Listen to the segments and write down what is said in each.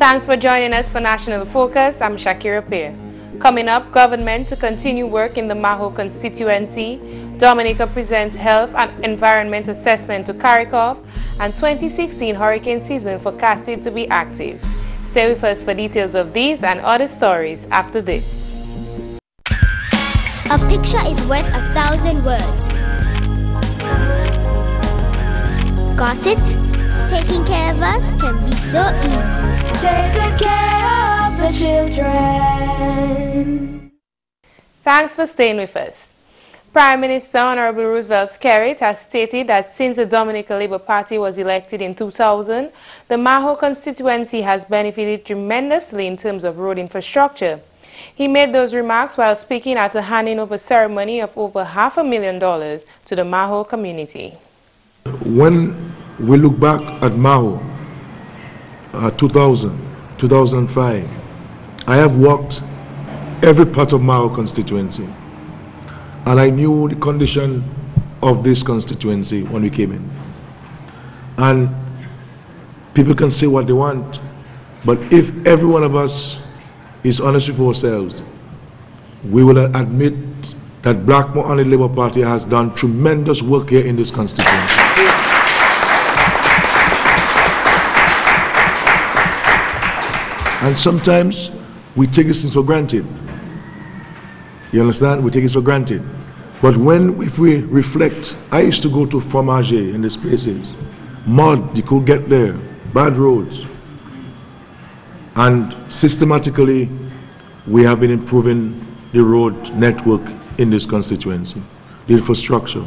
Thanks for joining us for National Focus. I'm Shaakira Pierre. Coming up, government to continue work in the Mahaut constituency. Dominica presents health and environment assessment to CARICOF, and 2016 hurricane season forecasted to be active. Stay with us for details of these and other stories after this. A picture is worth 1,000 words. Got it? Taking care of us can be so easy. Take good care of the children. Thanks for staying with us. Prime Minister Honorable Roosevelt Skerrit has stated that since the Dominica Labour Party was elected in 2000, the Mahaut constituency has benefited tremendously in terms of road infrastructure. He made those remarks while speaking at a handing over ceremony of over $500,000 to the Mahaut community. When we look back at Mahaut, 2000, 2005, I have walked every part of Mahaut constituency, and I knew the condition of this constituency when we came in. And people can say what they want, but if every one of us is honest with ourselves, we will admit that Blackmore and the Labour Party has done tremendous work here in this constituency. And sometimes we take these things for granted. You understand? We take it for granted. But if we reflect, I used to go to Fromage in these places. Mud, you could get there, bad roads. And systematically, we have been improving the road network in this constituency, the infrastructure.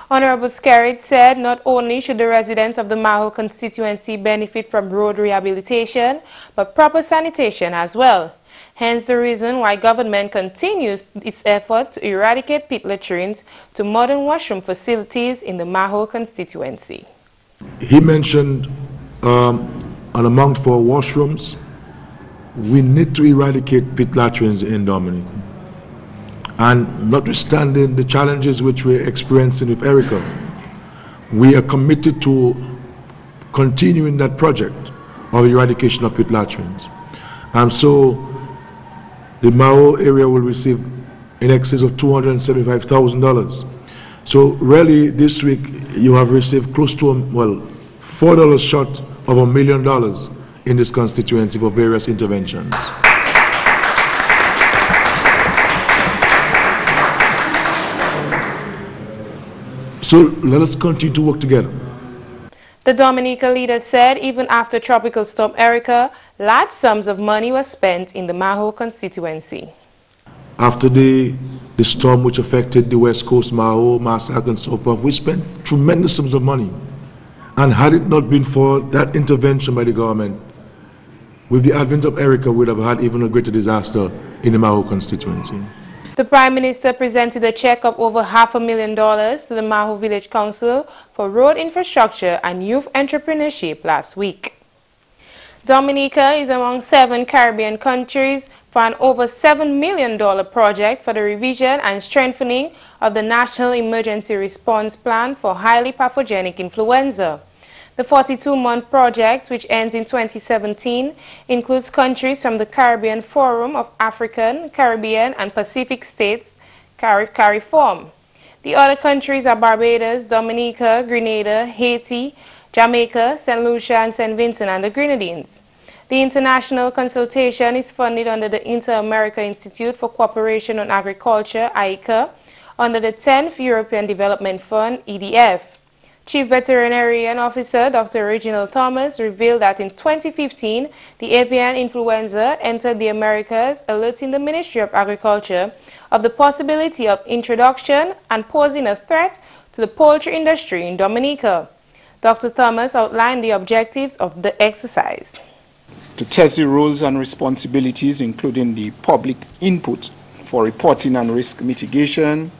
Honorable Skerrit said not only should the residents of the Mahaut constituency benefit from road rehabilitation, but proper sanitation as well. Hence the reason why government continues its effort to eradicate pit latrines to modern washroom facilities in the Mahaut constituency. He mentioned an amount for washrooms. We need to eradicate pit latrines in Dominica. And notwithstanding the challenges which we're experiencing with Erica, we are committed to continuing that project of eradication of pit latrines. And so the Mahaut area will receive in excess of $275,000. So really this week you have received close to, $4 short of $1 million in this constituency for various interventions. So let us continue to work together. The Dominica leader said even after Tropical Storm Erica, large sums of money were spent in the Mahaut constituency. After the storm which affected the West Coast, Mahaut, Massacre and so forth, we spent tremendous sums of money. And had it not been for that intervention by the government, with the advent of Erica, we would have had even a greater disaster in the Mahaut constituency. The Prime Minister presented a check of over $500,000 to the Mahaut Village Council for road infrastructure and youth entrepreneurship last week. Dominica is among 7 Caribbean countries for an over $7 million project for the revision and strengthening of the National Emergency Response Plan for highly pathogenic influenza. The 42-month project, which ends in 2017, includes countries from the Caribbean Forum of African, Caribbean and Pacific States, CARICOF. The other countries are Barbados, Dominica, Grenada, Haiti, Jamaica, St. Lucia and St. Vincent and the Grenadines. The international consultation is funded under the Inter-America Institute for Cooperation on Agriculture, ICA, under the 10th European Development Fund, EDF. Chief Veterinarian Officer Dr. Reginald Thomas revealed that in 2015, the avian influenza entered the Americas, alerting the Ministry of Agriculture of the possibility of introduction and posing a threat to the poultry industry in Dominica. Dr. Thomas outlined the objectives of the exercise. To test the roles and responsibilities, including the public input for reporting and risk mitigation,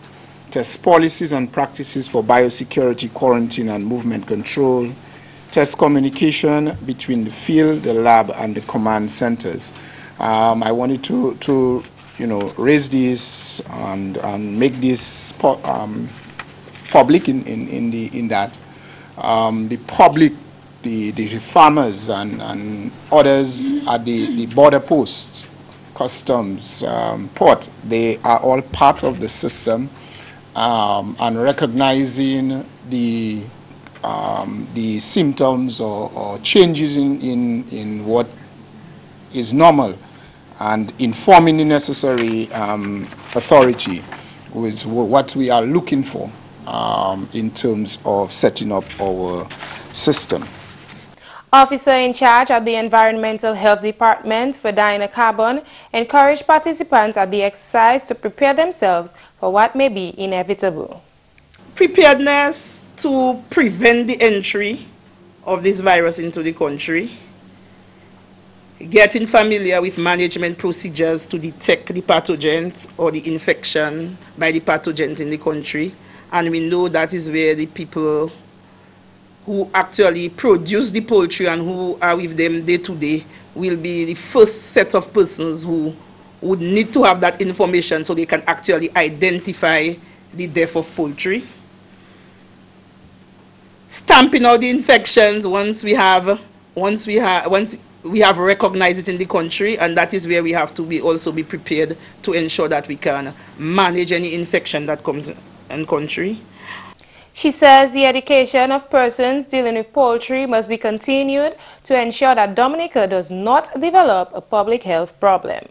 test policies and practices for biosecurity, quarantine and movement control, test communication between the field, the lab and the command centers. I wanted to raise this and make this public in that the the farmers and others at the border posts, customs, port, they are all part of the system, and recognizing the symptoms or changes in what is normal, and informing the necessary authority with what we are looking for in terms of setting up our system. Officer in charge at the Environmental Health Department for Dyna Carbon encouraged participants at the exercise to prepare themselves for what may be inevitable. Preparedness to prevent the entry of this virus into the country, getting familiar with management procedures to detect the pathogens or the infection by the pathogens in the country. And we know that is where the people who actually produce the poultry and who are with them day to day will be the first set of persons who would need to have that information so they can actually identify the death of poultry. Stamping out the infections once we have recognized it in the country, and that is where we have to also be prepared to ensure that we can manage any infection that comes in country. She says the education of persons dealing with poultry must be continued to ensure that Dominica does not develop a public health problem.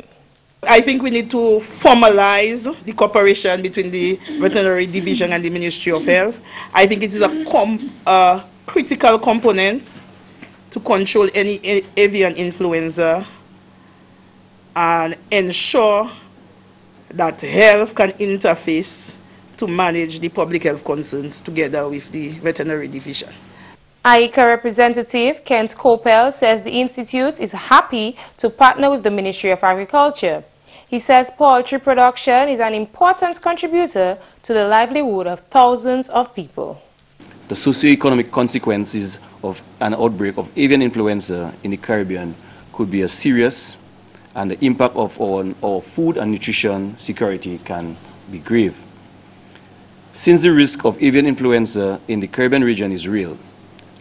I think we need to formalize the cooperation between the Veterinary Division and the Ministry of Health. I think it is a critical component to control any avian influenza and ensure that health can interface to manage the public health concerns together with the Veterinary Division. AICA representative Kent Coppell says the institute is happy to partner with the Ministry of Agriculture. He says poultry production is an important contributor to the livelihood of thousands of people. The socio-economic consequences of an outbreak of avian influenza in the Caribbean could be serious, and the impact on our food and nutrition security can be grave. Since the risk of avian influenza in the Caribbean region is real,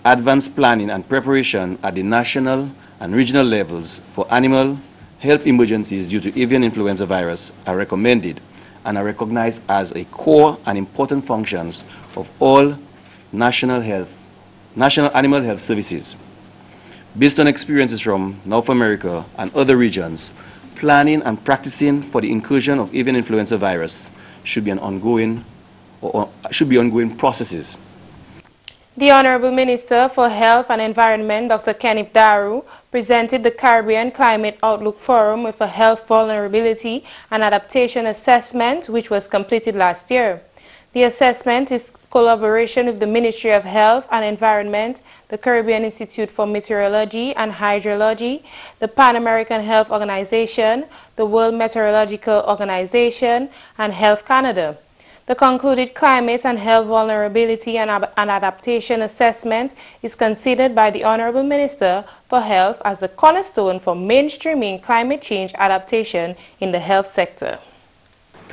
advanced planning and preparation at the national and regional levels for animal health emergencies due to avian influenza virus are recommended and are recognized as a core and important functions of all national animal health services. Based on experiences from North America and other regions, planning and practicing for the incursion of avian influenza virus should be ongoing processes. The Honorable Minister for Health and Environment, Dr. Kenneth Daru, presented the Caribbean Climate Outlook Forum with a health vulnerability and adaptation assessment which was completed last year. The assessment is collaboration with the Ministry of Health and Environment, the Caribbean Institute for Meteorology and Hydrology, the Pan American Health Organization, the World Meteorological Organization, and Health Canada. The concluded climate and health vulnerability and adaptation assessment is considered by the Honorable Minister for Health as the cornerstone for mainstreaming climate change adaptation in the health sector.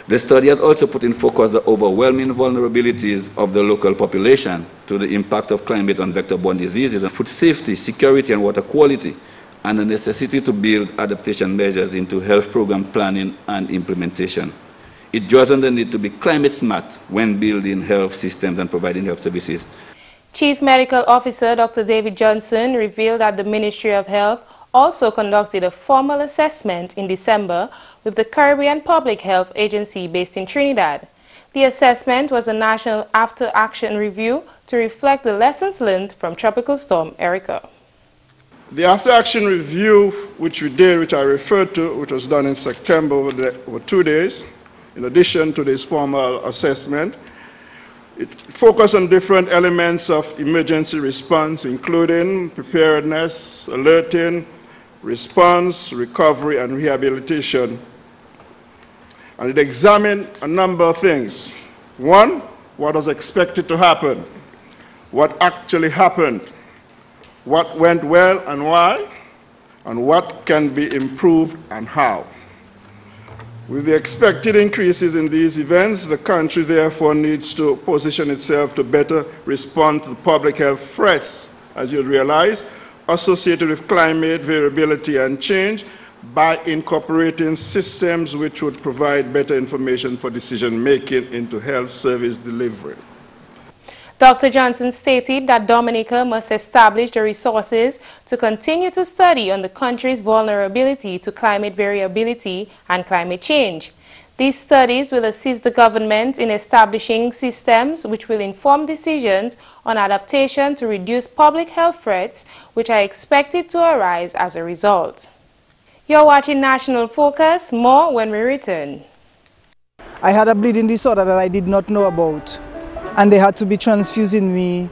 The study has also put in focus the overwhelming vulnerabilities of the local population to the impact of climate and vector-borne diseases, and food safety, security, and water quality, and the necessity to build adaptation measures into health program planning and implementation. It draws on the need to be climate smart when building health systems and providing health services. Chief Medical Officer Dr. David Johnson revealed that the Ministry of Health also conducted a formal assessment in December with the Caribbean Public Health Agency based in Trinidad. The assessment was a national after-action review to reflect the lessons learned from Tropical Storm Erica. The after-action review which we did, which I referred to, which was done in September over 2 days, in addition to this formal assessment, it focused on different elements of emergency response, including preparedness, alerting, response, recovery, and rehabilitation. And it examined a number of things. One, what was expected to happen, what actually happened, what went well and why, and what can be improved and how. With the expected increases in these events, the country therefore needs to position itself to better respond to public health threats as you realize, associated with climate variability and change by incorporating systems which would provide better information for decision making into health service delivery. Dr. Johnson stated that Dominica must establish the resources to continue to study on the country's vulnerability to climate variability and climate change. These studies will assist the government in establishing systems which will inform decisions on adaptation to reduce public health threats which are expected to arise as a result. You're watching National Focus. More when we return. I had a bleeding disorder that I did not know about, and they had to be transfusing me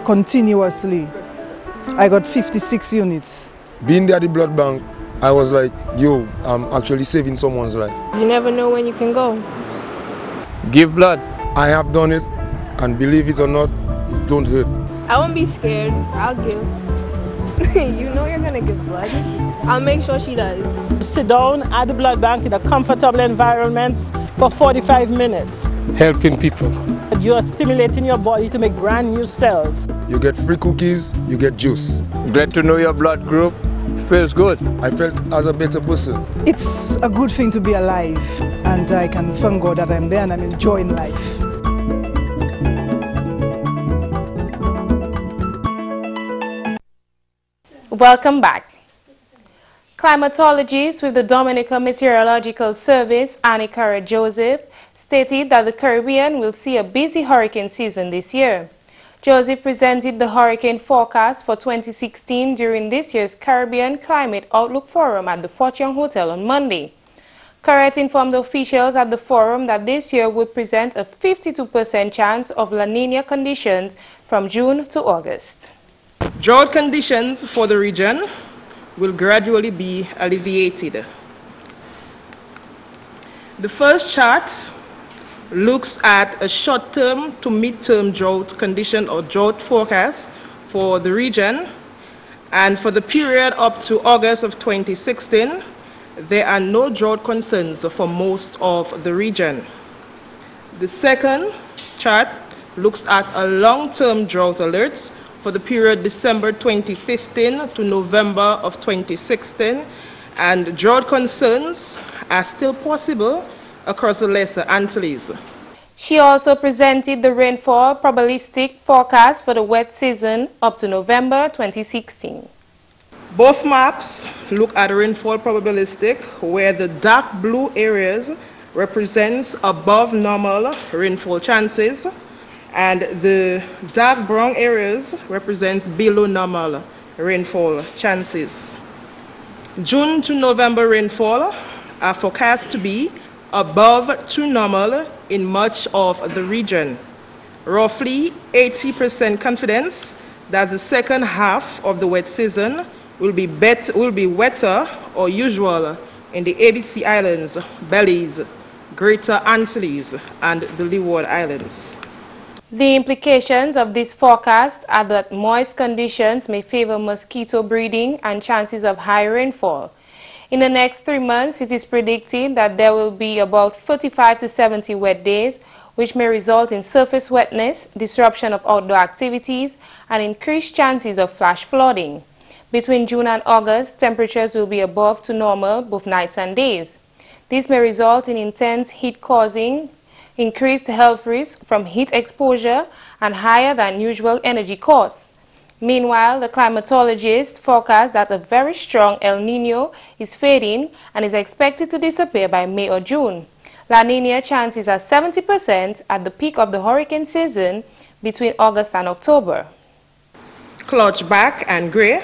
continuously. I got 56 units. Being there at the blood bank, I was like, yo, I'm actually saving someone's life. You never know when you can go. Give blood. I have done it, and believe it or not, it don't hurt. I won't be scared. I'll give. You know you're gonna give blood. I'll make sure she does. Sit down at the blood bank in a comfortable environment for 45 minutes. Helping people. You are stimulating your body to make brand new cells. You get free cookies, you get juice. Glad to know your blood group. Feels good. I felt as a better person. It's a good thing to be alive, and I can thank God that I'm there and I'm enjoying life. Welcome back. Climatologist with the Dominica Meteorological Service, Annika Joseph, stated that the Caribbean will see a busy hurricane season this year. Joseph presented the hurricane forecast for 2016 during this year's Caribbean Climate Outlook Forum at the Fort Young Hotel on Monday. Carrot informed officials at the forum that this year would present a 52% chance of La Niña conditions from June to August. Drought conditions for the region will gradually be alleviated. The first chart looks at a short-term to mid-term drought condition or drought forecast for the region, and for the period up to August of 2016, there are no drought concerns for most of the region. The second chart looks at a long-term drought alerts for the period December 2015 to November of 2016, and drought concerns are still possible across the Lesser Antilles. She also presented the rainfall probabilistic forecast for the wet season up to November 2016. Both maps look at rainfall probabilistic, where the dark blue areas represents above normal rainfall chances, and the dark brown areas represents below normal rainfall chances. June to November rainfall are forecast to be above to normal in much of the region. Roughly 80% confidence that the second half of the wet season will be wetter or usual in the ABC Islands, Belize, Greater Antilles, and the Leeward Islands. The implications of this forecast are that moist conditions may favor mosquito breeding and chances of high rainfall. In the next 3 months, it is predicted that there will be about 45 to 70 wet days, which may result in surface wetness, disruption of outdoor activities, and increased chances of flash flooding. Between June and August, temperatures will be above to normal both nights and days. This may result in intense heat causing increased health risk from heat exposure and higher than usual energy costs. Meanwhile, the climatologists forecast that a very strong El Niño is fading and is expected to disappear by May or June. La Niña chances are 70% at the peak of the hurricane season between August and October. Clutchback and Gray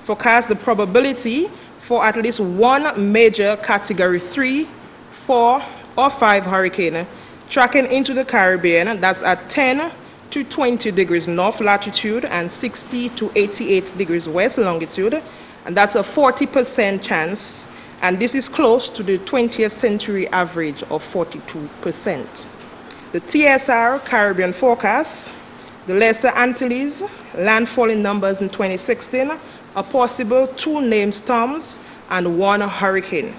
forecast the probability for at least one major Category 3, 4, or 5 hurricane tracking into the Caribbean, that's at 10 to 20 degrees north latitude and 60 to 88 degrees west longitude, and that's a 40% chance, and this is close to the 20th century average of 42%. The TSR Caribbean forecast, the Lesser Antilles, landfall in numbers in 2016, a possible 2 named storms and 1 hurricane.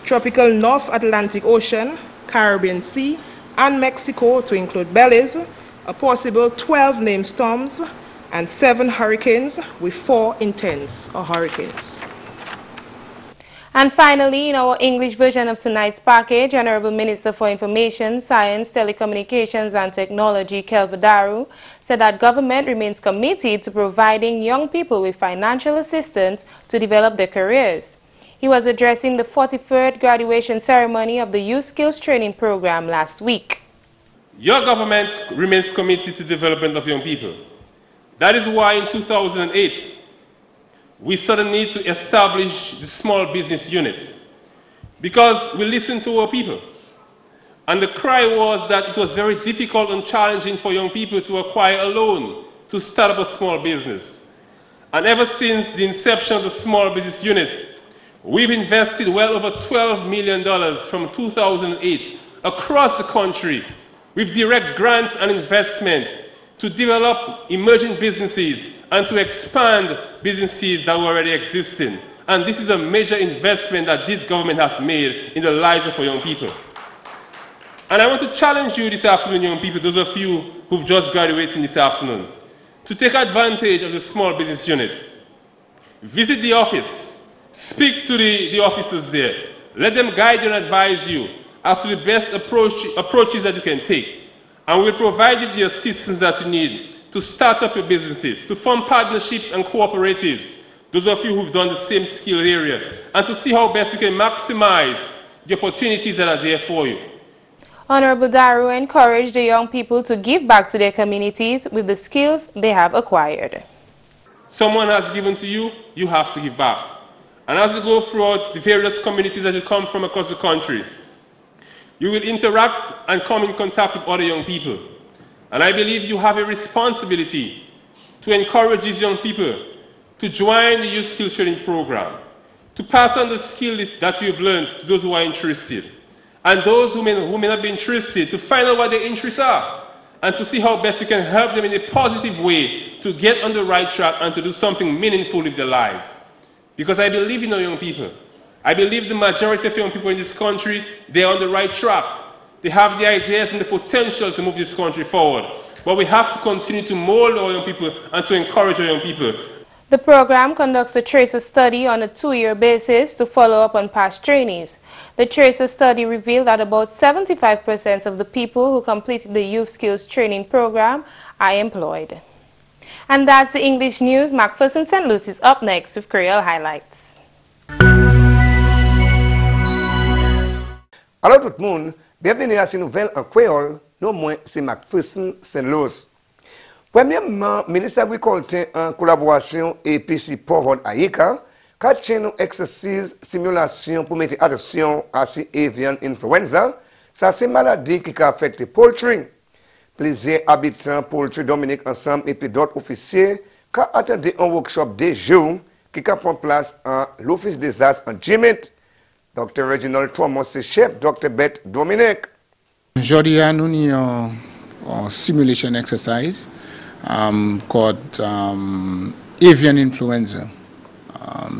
Tropical North Atlantic Ocean, Caribbean Sea, and Mexico, to include Belize, a possible 12 named storms and 7 hurricanes with 4 intense hurricanes. And finally, in our English version of tonight's package, Honorable Minister for Information, Science, Telecommunications and Technology, Kelvin Daru, said that government remains committed to providing young people with financial assistance to develop their careers. He was addressing the 43rd graduation ceremony of the Youth Skills Training Program last week. Your government remains committed to the development of young people. That is why in 2008, we saw the need to establish the small business unit, because we listened to our people. And the cry was that it was very difficult and challenging for young people to acquire a loan to start up a small business. And ever since the inception of the small business unit, we've invested well over $12 million from 2008 across the country with direct grants and investment to develop emerging businesses and to expand businesses that were already existing. And this is a major investment that this government has made in the lives of our young people. And I want to challenge you this afternoon, young people, those of you who've just graduated this afternoon, to take advantage of the small business unit. Visit the office, speak to the officers there, let them guide you and advise you as to the best approaches that you can take. And we'll provide you the assistance that you need to start up your businesses, to form partnerships and cooperatives, those of you who've done the same skill area, and to see how best you can maximize the opportunities that are there for you. Honorable Daru encouraged the young people to give back to their communities with the skills they have acquired. Someone has given to you, you have to give back. And as you go throughout the various communities that you come from across the country, you will interact and come in contact with other young people. And I believe you have a responsibility to encourage these young people to join the Youth Skills Training Program, to pass on the skill that you've learned to those who are interested, and those who may not be interested, to find out what their interests are, and to see how best you can help them in a positive way to get on the right track and to do something meaningful with their lives. Because I believe in our young people. I believe the majority of young people in this country, they are on the right track. They have the ideas and the potential to move this country forward. But we have to continue to mold our young people and to encourage our young people. The program conducts a tracer study on a 2-year basis to follow up on past trainees. The tracer study revealed that about 75% of the people who completed the Youth Skills Training Program are employed. And that's the English news. McPherson St. Luce is up next with Creole Highlights. Alors tout le monde, bienvenue à cette nouvelle en créole, non moins c'est McPherson St. Luce. Premièrement, le ministre de l'Agriculture en collaboration et PC Pauvre Aïka, quatre chaînes exercice simulation pour mettre attention à ces avian influenza, ça c'est maladie qui affecte les poultry. Plusieurs habitants poultry Dominique ensemble et puis d'autres officiers qui attendaient un workshop de jours qui a pris place en l'Office des Arts en Jimmet. Dr. Reginald Thomas, chef, Dr. Beth Dominic. Aujourd'hui, nous avons un simulation exercise called avian influenza.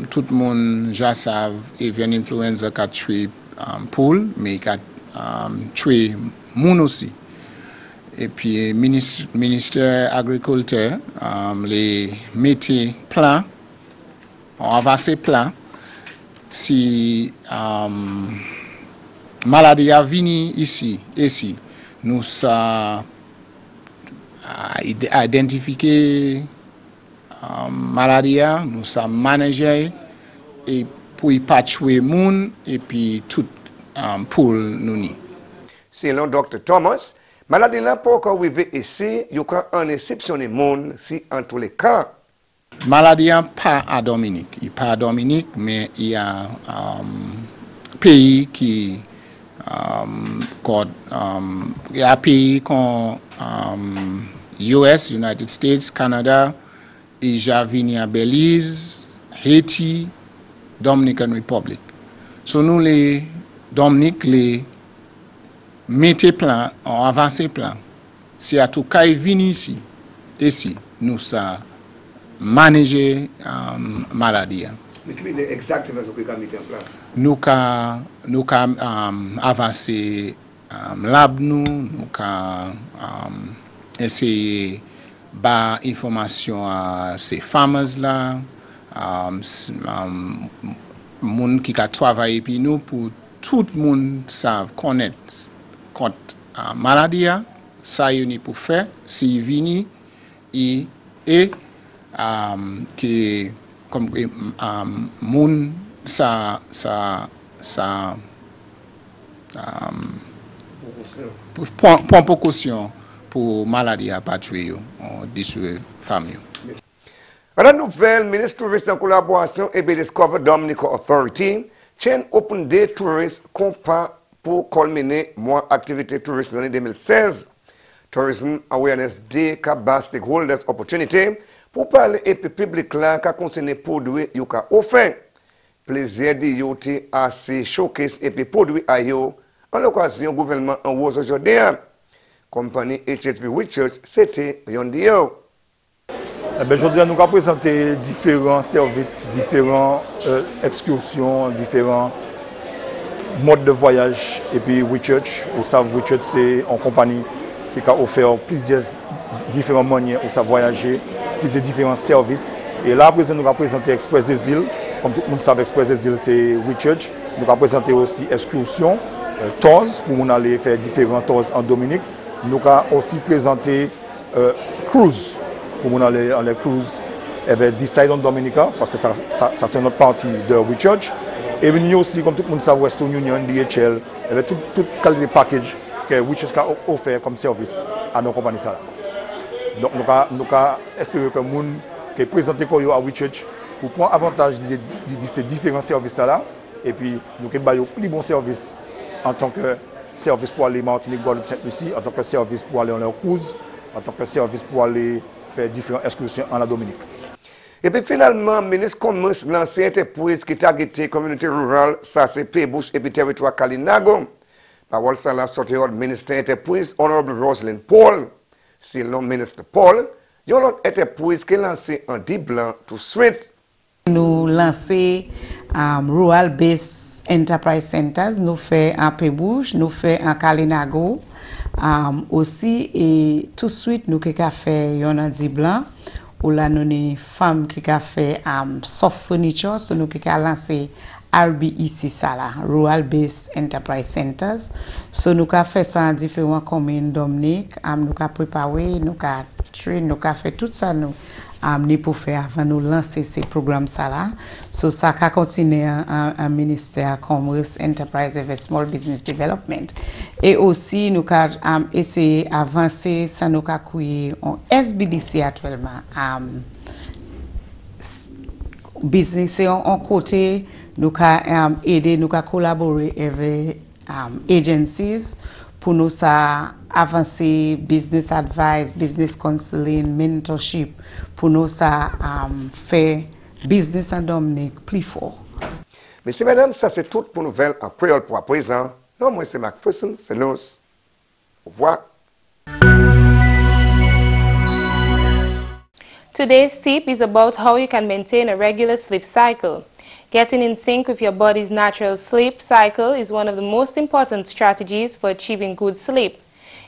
Tout le monde déjà savent avian influenza qui a tué poule, mais qui a tué moun aussi. Et puis, ministre de l'Agriculture, les métiers plans, ont avancé plan. Si maladie a venu ici, nous avons identifié maladie, nous avons managé et pour y patcher moun et puis tout pour nous. Selon Dr. Thomas, maladie n'a pas encore arrivé ici, il y a un exception de monde si en tous les cas. Maladie n'est pas à Dominique. Il n'est pas à Dominique, mais il y a un pays qui il y a un pays comme US, United States, Canada, et j'ai venu à Belize, Haiti, Dominican Republic. So nous les Dominique les mettez plan, on avance plan. Si à tout cas il vient ici, nous ça manager maladie. Mais quelle est exactement ce que vous avez mis en place? Nous avons avancé lab nous avons essayé ba information à ces farmers là, moun qui a travaillé puis nous pour tout le monde savent connaître contre maladie ça y pour faire si vini et que comme moun ça prend précaution pour maladie à pas tuer on dissuade famille. La nouvelle ministre touriste en collaboration et Discover Dominica Authority chain Open Day Tourist compas pour culminer mois activité touriste l'année 2016. Tourism Awareness Day ka bas stakeholders opportunity pour parler et public là ka concerné produit yo ka offert. Plaisir de yote assez showcase et produit à yo en l'occasion gouvernement en was aujourd'hui. Compagnie HHV Research c'était Yondio. Aujourd'hui, nous avons présenté différents services, différentes excursions, différents modes de voyage. Et puis, WeChurch, vous savez, WeChurch, c'est une compagnie qui a offert plusieurs différentes manières où ça voyager, plusieurs différents services. Et là, nous avons présenté Express des îles. Comme tout le monde sait, Express des îles, c'est WeChurch. Nous avons présenté aussi excursions, tours, pour nous aller faire différents tours en Dominique. Nous avons aussi présenté cruise. Pour nous aller en les cruises avec Decide on Dominica, parce que ça c'est notre partie de WeChurch. Et nous aussi, comme tout le monde sait, Western Union, DHL, avec toute qualité de package que WeChurch a offert comme service à nos compagnies. Donc nous avons espéré que les gens qui présentent à WeChurch pour prendre avantage de ces différents services-là, et puis nous avons plus bon service en tant que service pour aller Martinique, Guadeloupe, Sainte-Lucie, en tant que service pour aller en leur cruise, en tant que service pour aller faire différentes excursions en la Dominique. Et puis finalement, le ministre Commerce lancé une entreprise qui targete la communauté rurale, ça c'est Pébouche et puis territoire Kalinago. Parole ça la sortie du ministre entreprise, Honorable Roselyne Paul. C'est le ministre Paul. Il y a une autre entreprise qui est lancée en 10 blanc tout de suite. Nous lançons Rural Base Enterprise Centers, nous faisons en Pébouche, nous faisons en Kalinago. Aussi, et tout de suite, nous avons fait un 10 blanc, où là, nous avons une femme qui a fait soft furniture, so nous avons lancé RBEC, Rural Base Enterprise Centers. So nous avons fait ça en différentes communes Dominique, nous avons préparé, nous avons train, nous avons fait tout ça, nous pour faire avant nous lancer ces programmes là. So ça a continué un ministère Commerce, Enterprise et Small Business Development. Et aussi nous avons essayé d'avancer, ça nous a créé un SBDC actuellement. Business en côté, nous avons aidé, nous avons collaboré avec agencies pour nous avancer business advice, business counseling, mentorship, pour nous faire business en Dominique plus fort. Messieurs, mesdames, ça c'est tout pour nouvelle en créole pour à présent. Non, moi c'est McPherson, c'est Luce. Au revoir. Today's tip is about how you can maintain a regular sleep cycle. Getting in sync with your body's natural sleep cycle is one of the most important strategies for achieving good sleep.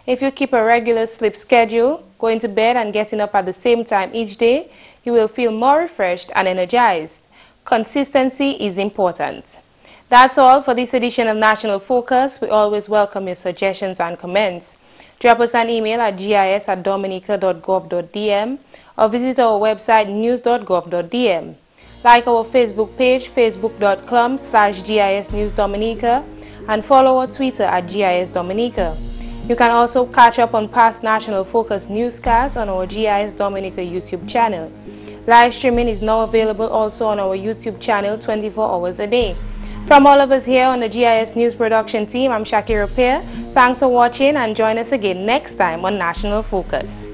If you keep a regular sleep schedule, going to bed and getting up at the same time each day, you will feel more refreshed and energized. Consistency is important. That's all for this edition of National Focus. We always welcome your suggestions and comments. Drop us an email at gis@dominica.gov.dm or visit our website news.gov.dm. Like our Facebook page, facebook.com/GIS News Dominica, and follow our Twitter at GIS Dominica. You can also catch up on past National Focus newscasts on our GIS Dominica YouTube channel. Live streaming is now available also on our YouTube channel 24 hours a day. From all of us here on the GIS News production team, I'm Shaakira Pierre. Thanks for watching and join us again next time on National Focus.